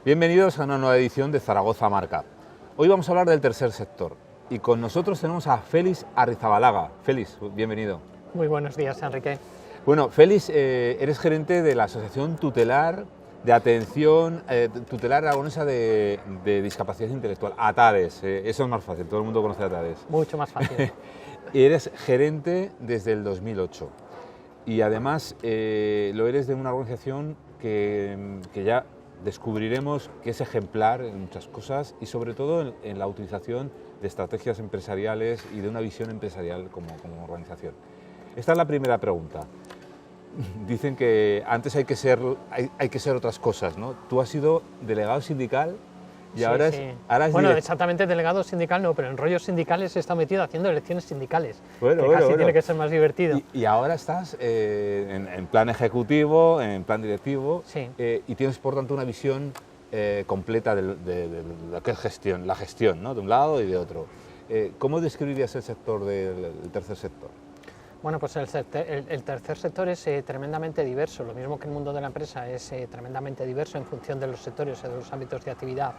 Bienvenidos a una nueva edición de Zaragoza Marca. Hoy vamos a hablar del tercer sector y con nosotros tenemos a Félix Arrizabalaga. Félix, bienvenido. Muy buenos días, Enrique. Bueno, Félix, eres gerente de la Asociación Tutelar de Atención Tutelar Aragonesa de Discapacidad Intelectual, ATADES. Eso es más fácil, todo el mundo conoce ATADES. Mucho más fácil. Y eres gerente desde el 2008 y además lo eres de una organización que ya descubriremos que es ejemplar en muchas cosas y sobre todo en la utilización de estrategias empresariales y de una visión empresarial como organización. Esta es la primera pregunta. Dicen que antes hay que ser otras cosas, ¿no? Tú has sido delegado sindical y Sí, ahora, sí. Ahora es bueno, exactamente delegado sindical no, pero en rollos sindicales está metido haciendo elecciones sindicales. Bueno, Tiene que ser más divertido. Y ahora estás en plan ejecutivo, en plan directivo, Sí. Y tienes por tanto una visión completa de lo que es la gestión, ¿no? De un lado y de otro. ¿Cómo describirías el sector del tercer sector? Bueno, pues el tercer sector es tremendamente diverso, lo mismo que el mundo de la empresa es tremendamente diverso en función de los sectores y de los ámbitos de actividad.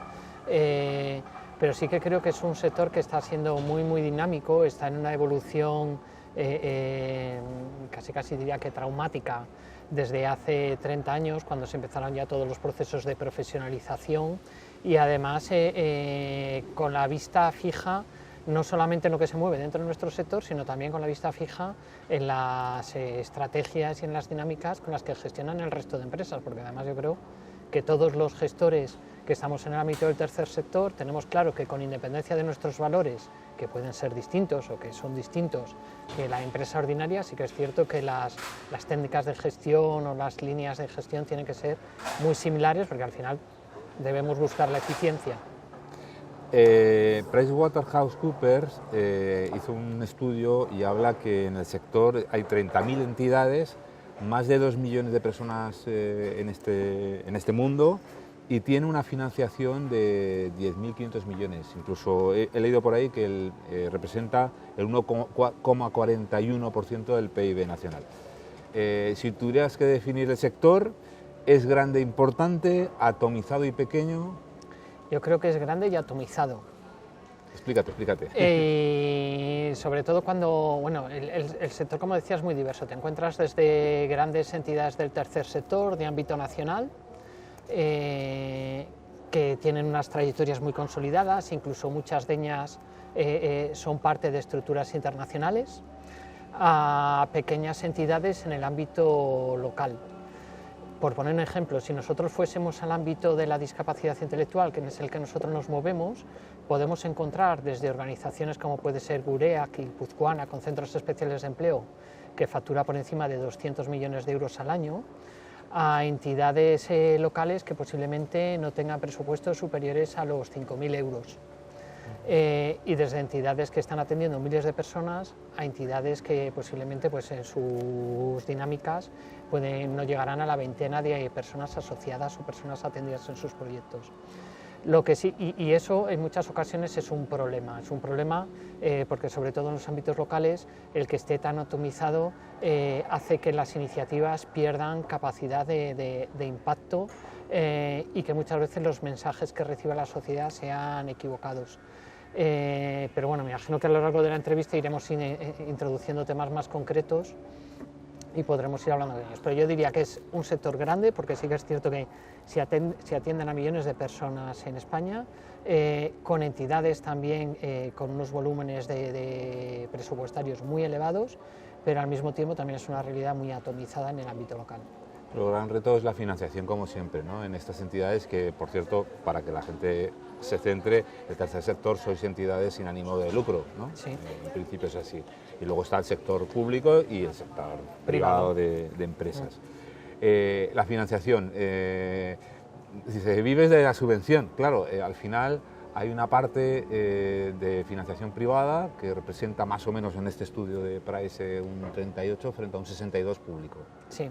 Pero sí que creo que es un sector que está siendo muy dinámico, está en una evolución casi diría que traumática desde hace 30 años, cuando se empezaron ya todos los procesos de profesionalización y además con la vista fija no solamente en lo que se mueve dentro de nuestro sector, sino también con la vista fija en las estrategias y en las dinámicas con las que gestionan el resto de empresas, porque además yo creo que todos los gestores que estamos en el ámbito del tercer sector tenemos claro que con independencia de nuestros valores, que pueden ser distintos o que son distintos que la empresa ordinaria, sí que es cierto que las técnicas de gestión o las líneas de gestión tienen que ser muy similares, porque al final debemos buscar la eficiencia. PricewaterhouseCoopers hizo un estudio y habla que en el sector hay 30.000 entidades, más de 2 millones de personas en este mundo y tiene una financiación de 10.500 millones. Incluso he leído por ahí que representa el 1,41% del PIB nacional. Si tuvieras que definir el sector, ¿es grande, importante, atomizado y pequeño? Yo creo que es grande y atomizado. Explícate. Sobre todo cuando, bueno, el sector, como decía, es muy diverso. Te encuentras desde grandes entidades del tercer sector, de ámbito nacional, que tienen unas trayectorias muy consolidadas, incluso muchas de ellas son parte de estructuras internacionales, a pequeñas entidades en el ámbito local. Por poner un ejemplo, si nosotros fuésemos al ámbito de la discapacidad intelectual, que es el que nosotros nos movemos, podemos encontrar desde organizaciones como puede ser Gureak y Guipuzcoana, con centros especiales de empleo, que factura por encima de 200 millones de euros al año, a entidades locales que posiblemente no tengan presupuestos superiores a los 5.000 euros. Y desde entidades que están atendiendo miles de personas a entidades que posiblemente pues, en sus dinámicas no llegarán a la veintena de personas asociadas o personas atendidas en sus proyectos. Lo que sí, y eso en muchas ocasiones es un problema porque sobre todo en los ámbitos locales el que esté tan atomizado hace que las iniciativas pierdan capacidad de impacto y que muchas veces los mensajes que recibe la sociedad sean equivocados. Pero bueno, me imagino que a lo largo de la entrevista iremos introduciendo temas más concretos y podremos ir hablando de ellos. Pero yo diría que es un sector grande, porque sí que es cierto que se atienden a millones de personas en España, con entidades también con unos volúmenes de presupuestarios muy elevados, pero al mismo tiempo también es una realidad muy atomizada en el ámbito local. El gran reto es la financiación, como siempre, ¿no? En estas entidades que, por cierto, para que la gente se centre, el tercer sector sois entidades sin ánimo de lucro, ¿no? Sí. En principio es así. Y luego está el sector público y el sector privado de empresas. La financiación, si se vive de la subvención, claro, al final hay una parte de financiación privada que representa más o menos en este estudio de Price un 38 frente a un 62 público. Sí,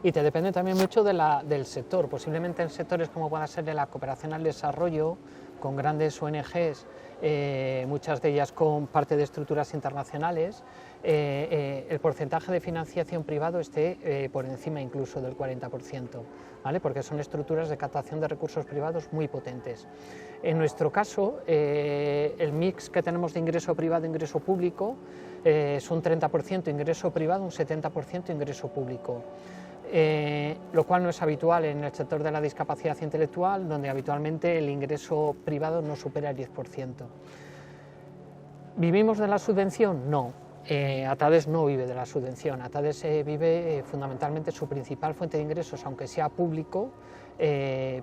y te depende también mucho del sector. Posiblemente en sectores como pueda ser de la cooperación al desarrollo, con grandes ONGs, muchas de ellas con parte de estructuras internacionales, el porcentaje de financiación privado esté por encima incluso del 40%, ¿vale? Porque son estructuras de captación de recursos privados muy potentes. En nuestro caso, el mix que tenemos de ingreso privado e ingreso público es un 30% ingreso privado, un 70% ingreso público. Lo cual no es habitual en el sector de la discapacidad intelectual, donde habitualmente el ingreso privado no supera el 10%. ¿Vivimos de la subvención? No. Atades no vive de la subvención. Atades vive fundamentalmente, su principal fuente de ingresos, aunque sea público,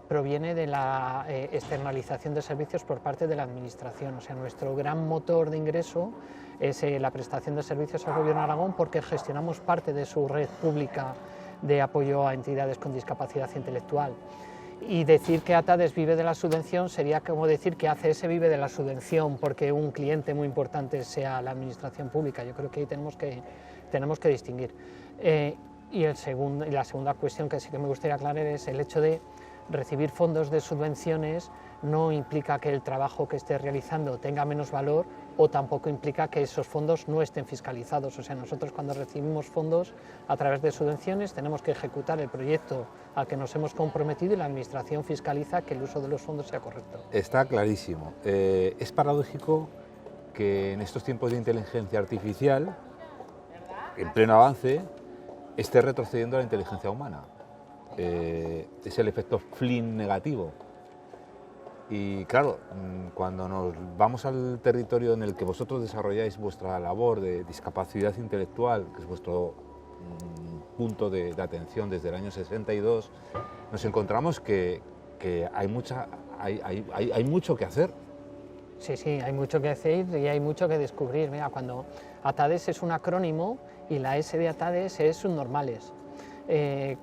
proviene de la externalización de servicios por parte de la Administración. O sea, nuestro gran motor de ingreso es la prestación de servicios al Gobierno de Aragón, porque gestionamos parte de su red pública de apoyo a entidades con discapacidad intelectual. Y decir que Atades vive de la subvención sería como decir que ACS vive de la subvención porque un cliente muy importante sea la administración pública. Yo creo que ahí tenemos que distinguir. Y la segunda cuestión que sí que me gustaría aclarar es el hecho de recibir fondos de subvenciones no implica que el trabajo que esté realizando tenga menos valor, o tampoco implica que esos fondos no estén fiscalizados. O sea, nosotros cuando recibimos fondos a través de subvenciones tenemos que ejecutar el proyecto al que nos hemos comprometido y la Administración fiscaliza que el uso de los fondos sea correcto. Está clarísimo. Es paradójico que en estos tiempos de inteligencia artificial, en pleno avance, esté retrocediendo la inteligencia humana. Es el efecto Flynn negativo. Y claro, cuando nos vamos al territorio en el que vosotros desarrolláis vuestra labor de discapacidad intelectual, que es vuestro punto de atención desde el año 62, nos encontramos que hay mucho que hacer. Sí, hay mucho que hacer y hay mucho que descubrir. Mira, cuando Atades es un acrónimo y la S de Atades es subnormales.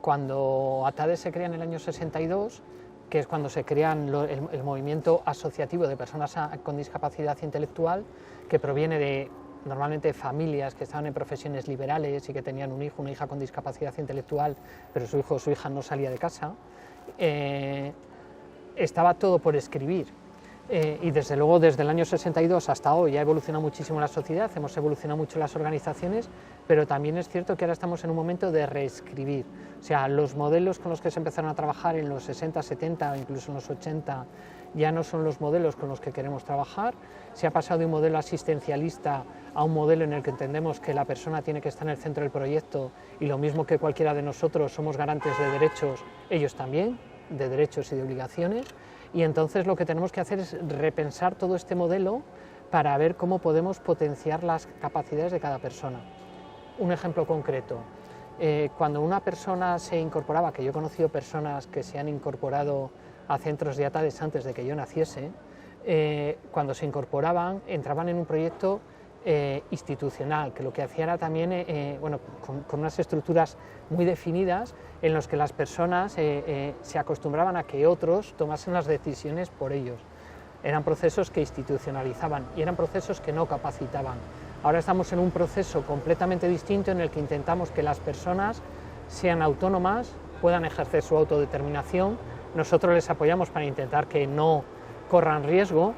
Cuando Atades se crea en el año 62, que es cuando se crea el movimiento asociativo de personas con discapacidad intelectual, que proviene de normalmente familias que estaban en profesiones liberales y que tenían un hijo, una hija con discapacidad intelectual, pero su hijo o su hija no salía de casa, estaba todo por escribir. Y desde luego desde el año 62 hasta hoy ha evolucionado muchísimo la sociedad, hemos evolucionado mucho las organizaciones, pero también es cierto que ahora estamos en un momento de reescribir. O sea, los modelos con los que se empezaron a trabajar en los 60, 70 o incluso en los 80 ya no son los modelos con los que queremos trabajar. Se ha pasado de un modelo asistencialista a un modelo en el que entendemos que la persona tiene que estar en el centro del proyecto, y lo mismo que cualquiera de nosotros somos garantes de derechos, ellos también, de derechos y de obligaciones. Y entonces lo que tenemos que hacer es repensar todo este modelo para ver cómo podemos potenciar las capacidades de cada persona. Un ejemplo concreto, cuando una persona se incorporaba, que yo he conocido personas que se han incorporado a centros de Atades antes de que yo naciese, cuando se incorporaban entraban en un proyecto institucional, que lo que hacía era también, con unas estructuras muy definidas, en los que las personas se acostumbraban a que otros tomasen las decisiones por ellos. Eran procesos que institucionalizaban y eran procesos que no capacitaban. Ahora estamos en un proceso completamente distinto en el que intentamos que las personas sean autónomas, puedan ejercer su autodeterminación. Nosotros les apoyamos para intentar que no corran riesgo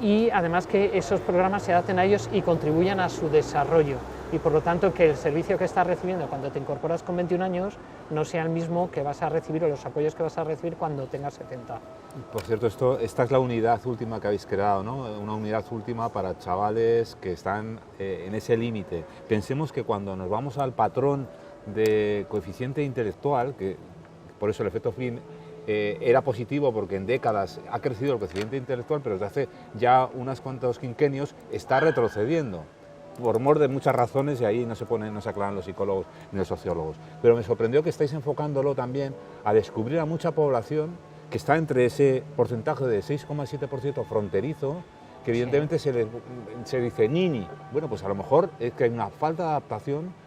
y además que esos programas se adapten a ellos y contribuyan a su desarrollo, y por lo tanto que el servicio que estás recibiendo cuando te incorporas con 21 años no sea el mismo que vas a recibir, o los apoyos que vas a recibir cuando tengas 70. Por cierto, esta es la unidad última que habéis creado, ¿no? Una unidad última para chavales que están en ese límite. Pensemos que cuando nos vamos al patrón de coeficiente intelectual, que por eso el efecto Flynn era positivo, porque en décadas ha crecido el coeficiente intelectual, pero desde hace ya unos cuantos quinquenios está retrocediendo, por mor de muchas razones, y ahí no se aclaran los psicólogos ni los sociólogos. Pero me sorprendió que estáis enfocándolo también a descubrir a mucha población que está entre ese porcentaje de 6,7% fronterizo, que evidentemente se dice nini. Bueno, pues a lo mejor es que hay una falta de adaptación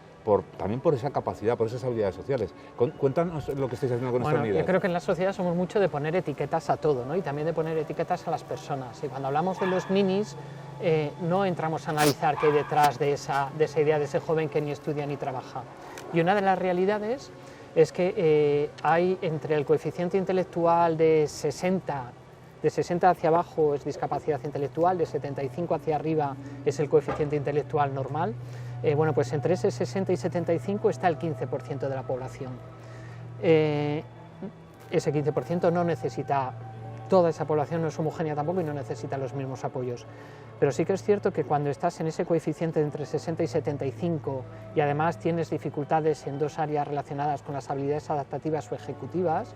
también por esa capacidad, por esas habilidades sociales. Cuéntanos lo que estáis haciendo con esta unidad. Yo creo que en la sociedad somos mucho de poner etiquetas a todo, ¿no? Y también de poner etiquetas a las personas. Y cuando hablamos de los ninis, no entramos a analizar qué hay detrás de esa idea de ese joven que ni estudia ni trabaja. Y una de las realidades es que hay entre el coeficiente intelectual de 60 hacia abajo es discapacidad intelectual, de 75 hacia arriba es el coeficiente intelectual normal. Bueno, pues entre ese 60 y 75 está el 15% de la población. Ese 15% no necesita, toda esa población no es homogénea tampoco y no necesita los mismos apoyos. Pero sí que es cierto que cuando estás en ese coeficiente entre 60 y 75 y además tienes dificultades en dos áreas relacionadas con las habilidades adaptativas o ejecutivas,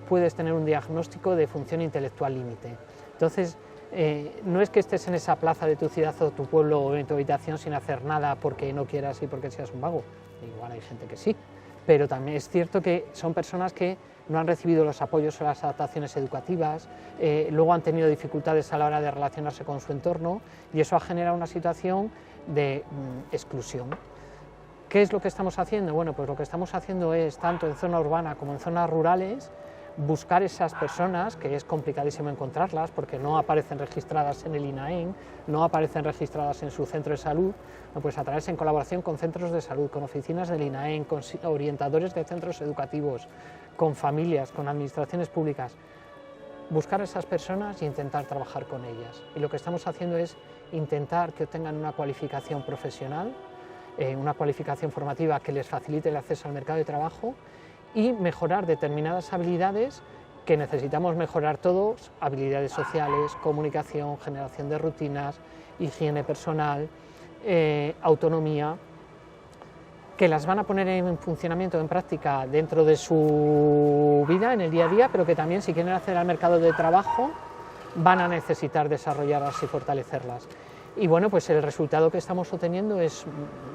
puedes tener un diagnóstico de función intelectual límite. Entonces, no es que estés en esa plaza de tu ciudad o tu pueblo o en tu habitación sin hacer nada porque no quieras y porque seas un vago. Igual hay gente que sí, pero también es cierto que son personas que no han recibido los apoyos o las adaptaciones educativas, luego han tenido dificultades a la hora de relacionarse con su entorno y eso ha generado una situación de exclusión. ¿Qué es lo que estamos haciendo? Bueno, pues lo que estamos haciendo es, tanto en zona urbana como en zonas rurales, buscar esas personas, que es complicadísimo encontrarlas porque no aparecen registradas en el INAEM, no aparecen registradas en su centro de salud, pues a través en colaboración con centros de salud, con oficinas del INAEM, con orientadores de centros educativos, con familias, con administraciones públicas, buscar a esas personas e intentar trabajar con ellas. Y lo que estamos haciendo es intentar que obtengan una cualificación profesional, una cualificación formativa que les facilite el acceso al mercado de trabajo y mejorar determinadas habilidades que necesitamos mejorar todos, habilidades sociales, comunicación, generación de rutinas, higiene personal, autonomía, que las van a poner en funcionamiento, en práctica dentro de su vida, en el día a día, pero que también si quieren acceder al mercado de trabajo van a necesitar desarrollarlas y fortalecerlas. Y bueno, pues el resultado que estamos obteniendo es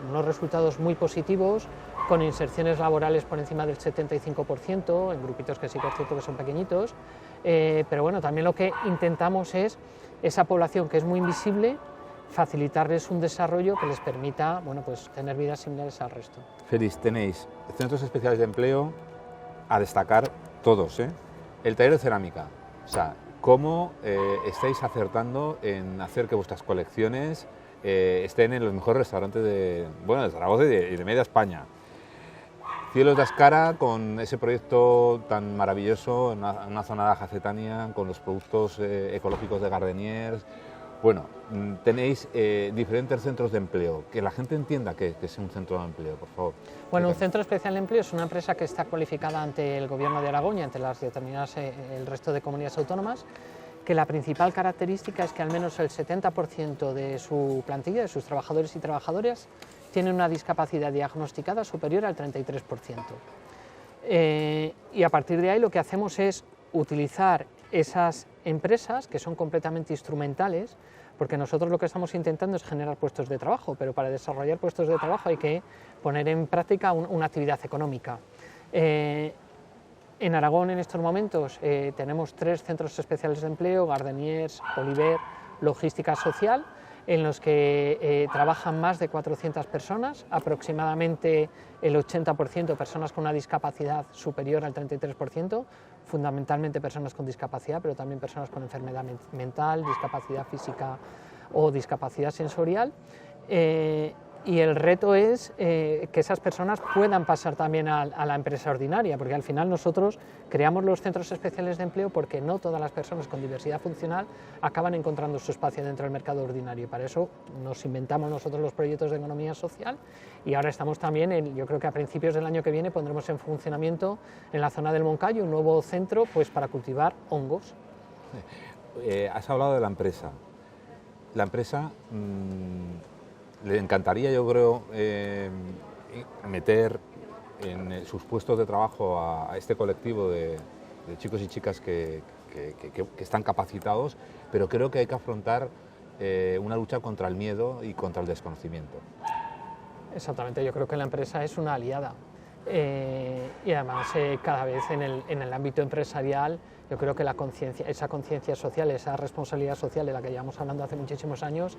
unos resultados muy positivos, con inserciones laborales por encima del 75%, en grupitos que sí que es cierto que son pequeñitos, pero bueno, también lo que intentamos es esa población que es muy invisible, facilitarles un desarrollo que les permita, bueno, pues tener vidas similares al resto. Félix, tenéis centros especiales de empleo a destacar todos, ¿eh? El taller de cerámica, o sea, cómo estáis acertando en hacer que vuestras colecciones estén en los mejores restaurantes de Zaragoza y de media España. Cielos de Ascara con ese proyecto tan maravilloso en una zona de Jacetania con los productos ecológicos de Gardeniers. Bueno, tenéis diferentes centros de empleo. Que la gente entienda que es un centro de empleo, por favor. Bueno, un centro especial de empleo es una empresa que está cualificada ante el Gobierno de Aragón y ante las determinadas el resto de comunidades autónomas, que la principal característica es que al menos el 70% de su plantilla, de sus trabajadores y trabajadoras, tienen una discapacidad diagnosticada superior al 33%. Y a partir de ahí lo que hacemos es utilizar esas empresas que son completamente instrumentales, porque nosotros lo que estamos intentando es generar puestos de trabajo, pero para desarrollar puestos de trabajo hay que poner en práctica una actividad económica. En Aragón en estos momentos tenemos 3 centros especiales de empleo, Gardeniers, Oliver, Logística Social, en los que trabajan más de 400 personas, aproximadamente el 80% personas con una discapacidad superior al 33%, fundamentalmente personas con discapacidad, pero también personas con enfermedad mental, discapacidad física o discapacidad sensorial. Y el reto es que esas personas puedan pasar también a la empresa ordinaria, porque al final nosotros creamos los centros especiales de empleo porque no todas las personas con diversidad funcional acaban encontrando su espacio dentro del mercado ordinario. Y para eso nos inventamos nosotros los proyectos de economía social y ahora estamos también, yo creo que a principios del año que viene pondremos en funcionamiento en la zona del Moncayo un nuevo centro pues, para cultivar hongos. Has hablado de la empresa. La empresa... le encantaría, yo creo, meter en sus puestos de trabajo a este colectivo de chicos y chicas que están capacitados, pero creo que hay que afrontar una lucha contra el miedo y contra el desconocimiento. Exactamente, yo creo que la empresa es una aliada y además cada vez en el ámbito empresarial yo creo que esa conciencia social, esa responsabilidad social de la que llevamos hablando hace muchísimos años,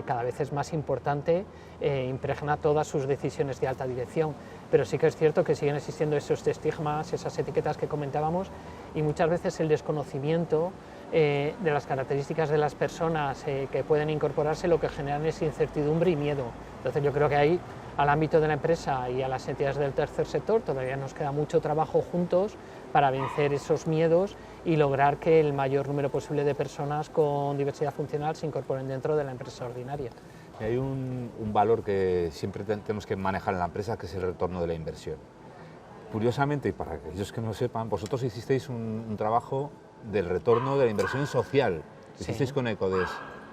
cada vez es más importante, impregna todas sus decisiones de alta dirección, pero sí que es cierto que siguen existiendo esos estigmas, esas etiquetas que comentábamos y muchas veces el desconocimiento de las características de las personas que pueden incorporarse lo que generan es incertidumbre y miedo. Entonces yo creo que ahí al ámbito de la empresa y a las entidades del tercer sector. Todavía nos queda mucho trabajo juntos para vencer esos miedos y lograr que el mayor número posible de personas con diversidad funcional se incorporen dentro de la empresa ordinaria. Y hay un valor que siempre tenemos que manejar en la empresa, que es el retorno de la inversión. Curiosamente, y para aquellos que no lo sepan, vosotros hicisteis un trabajo del retorno de la inversión social, hicisteis con Ecodes.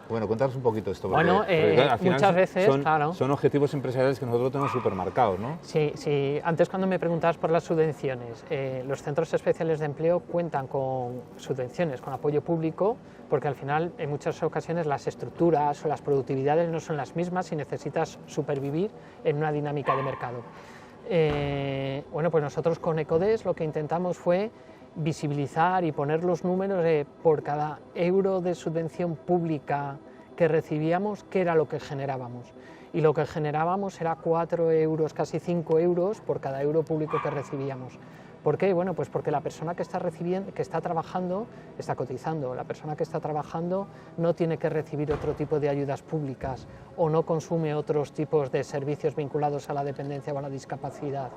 Bueno, cuéntanos un poquito esto. Bueno, al final muchas veces, claro. Son objetivos empresariales que nosotros tenemos supermarcados, ¿no? Sí, sí. Antes, cuando me preguntabas por las subvenciones, los centros especiales de empleo cuentan con subvenciones, con apoyo público, porque al final, en muchas ocasiones, las estructuras o las productividades no son las mismas y necesitas supervivir en una dinámica de mercado. Bueno, pues nosotros con Ecodes lo que intentamos fue visibilizar y poner los números de por cada euro de subvención pública que recibíamos, qué era lo que generábamos. Y lo que generábamos era 4 euros, casi 5 euros por cada euro público que recibíamos. ¿Por qué? Bueno, pues porque la persona que está recibiendo, que está trabajando, está cotizando. La persona que está trabajando no tiene que recibir otro tipo de ayudas públicas o no consume otros tipos de servicios vinculados a la dependencia o a la discapacidad.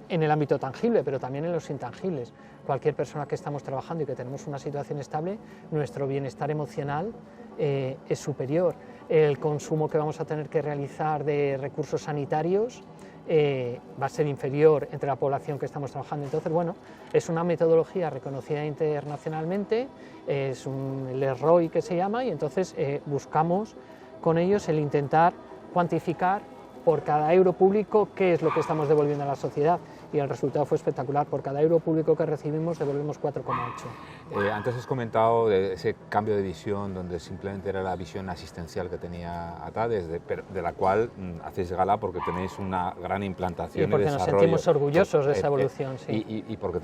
En el ámbito tangible, pero también en los intangibles. Cualquier persona que estamos trabajando y que tenemos una situación estable, nuestro bienestar emocional es superior. El consumo que vamos a tener que realizar de recursos sanitarios va a ser inferior entre la población que estamos trabajando. Entonces, bueno, es una metodología reconocida internacionalmente, es el ROI que se llama, y entonces buscamos con ellos el intentar cuantificar por cada euro público qué es lo que estamos devolviendo a la sociedad, y el resultado fue espectacular. Por cada euro público que recibimos devolvemos 4,8. Antes has comentado de ese cambio de visión donde simplemente era la visión asistencial que tenía Atades, de la cual hacéis gala porque tenéis una gran implantación y porque y desarrollo. Nos sentimos orgullosos de esa evolución, sí. Y porque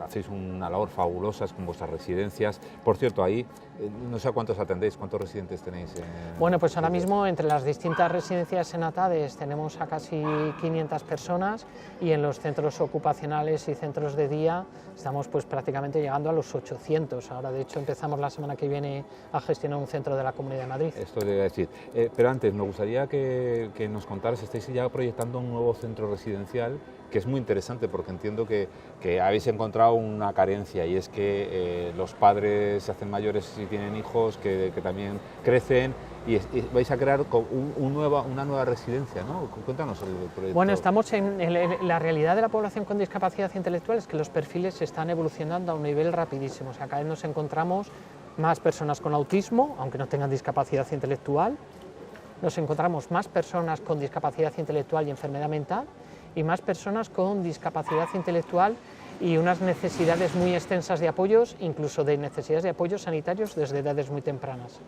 hacéis una labor fabulosa con vuestras residencias. Por cierto, ahí no sé a cuántos atendéis, ¿cuántos residentes tenéis? Bueno, pues ahora mismo entre las distintas residencias en Atades tenemos a casi 500 personas, y en los centros ocupacionales y centros de día estamos pues prácticamente llegando a los 800. Ahora, de hecho, empezamos la semana que viene a gestionar un centro de la Comunidad de Madrid. Esto le voy a decir. Pero antes, me gustaría que nos contaras, estáis ya proyectando un nuevo centro residencial, que es muy interesante porque entiendo que habéis encontrado una carencia, y es que los padres se hacen mayores y tienen hijos que también crecen, y vais a crear una nueva residencia, ¿no? Cuéntanos el proyecto. Bueno, estamos en la realidad de la población con discapacidad intelectual, es que los perfiles están evolucionando a un nivel rapidísimo. O sea, cada vez nos encontramos más personas con autismo, aunque no tengan discapacidad intelectual, nos encontramos más personas con discapacidad intelectual y enfermedad mental, y más personas con discapacidad intelectual y unas necesidades muy extensas de apoyos, incluso de necesidades de apoyos sanitarios desde edades muy tempranas.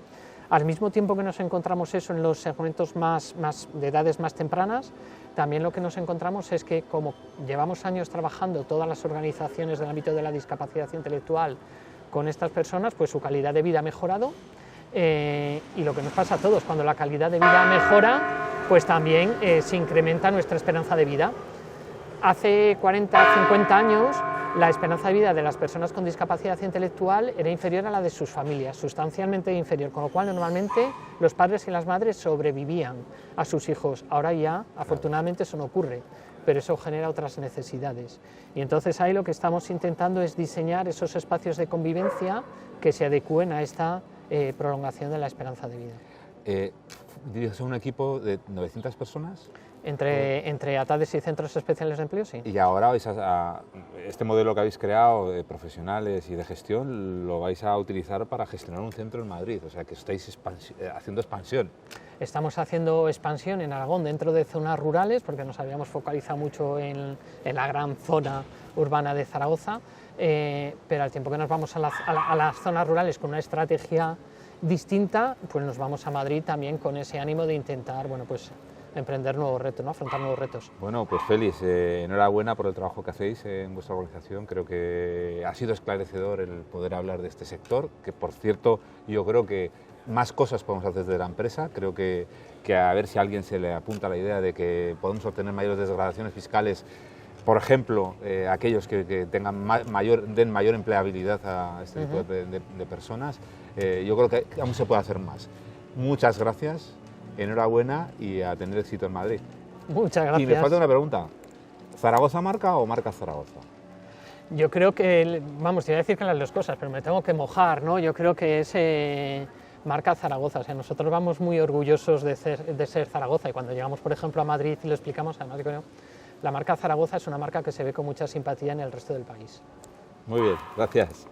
Al mismo tiempo que nos encontramos eso en los segmentos de edades más tempranas, también lo que nos encontramos es que, como llevamos años trabajando todas las organizaciones del ámbito de la discapacidad intelectual con estas personas, pues su calidad de vida ha mejorado, y lo que nos pasa a todos, cuando la calidad de vida mejora, pues también se incrementa nuestra esperanza de vida. Hace 40, 50 años, la esperanza de vida de las personas con discapacidad intelectual era inferior a la de sus familias, sustancialmente inferior, con lo cual normalmente los padres y las madres sobrevivían a sus hijos. Ahora ya, afortunadamente, eso no ocurre, pero eso genera otras necesidades. Y entonces ahí lo que estamos intentando es diseñar esos espacios de convivencia que se adecúen a esta prolongación de la esperanza de vida. ¿Diriges un equipo de 900 personas? Entre Atades y centros especiales de empleo, sí. Y ahora vais este modelo que habéis creado de profesionales y de gestión lo vais a utilizar para gestionar un centro en Madrid, o sea que estáis haciendo expansión. Estamos haciendo expansión en Aragón dentro de zonas rurales, porque nos habíamos focalizado mucho en la gran zona urbana de Zaragoza, pero al tiempo que nos vamos a las zonas rurales con una estrategia distinta, pues nos vamos a Madrid también con ese ánimo de intentar, bueno, pues emprender nuevos retos, ¿no? Afrontar nuevos retos. Bueno, pues Félix, enhorabuena por el trabajo que hacéis en vuestra organización. Creo que ha sido esclarecedor el poder hablar de este sector, que por cierto yo creo que más cosas podemos hacer desde la empresa. Creo que a ver si a alguien se le apunta la idea de que podemos obtener mayores desgradaciones fiscales, por ejemplo, aquellos que tengan den mayor empleabilidad a este tipo de personas. Yo creo que aún se puede hacer más. Muchas gracias enhorabuena y a tener éxito en Madrid. Muchas gracias. Y me falta una pregunta. ¿Zaragoza marca o marca Zaragoza? Yo creo que, vamos, te iba a decir que las dos cosas, pero me tengo que mojar, ¿no? Yo creo que es marca Zaragoza, o sea, nosotros vamos muy orgullosos de ser Zaragoza, y cuando llegamos, por ejemplo, a Madrid y lo explicamos, además yo creo, la marca Zaragoza es una marca que se ve con mucha simpatía en el resto del país. Muy bien, gracias.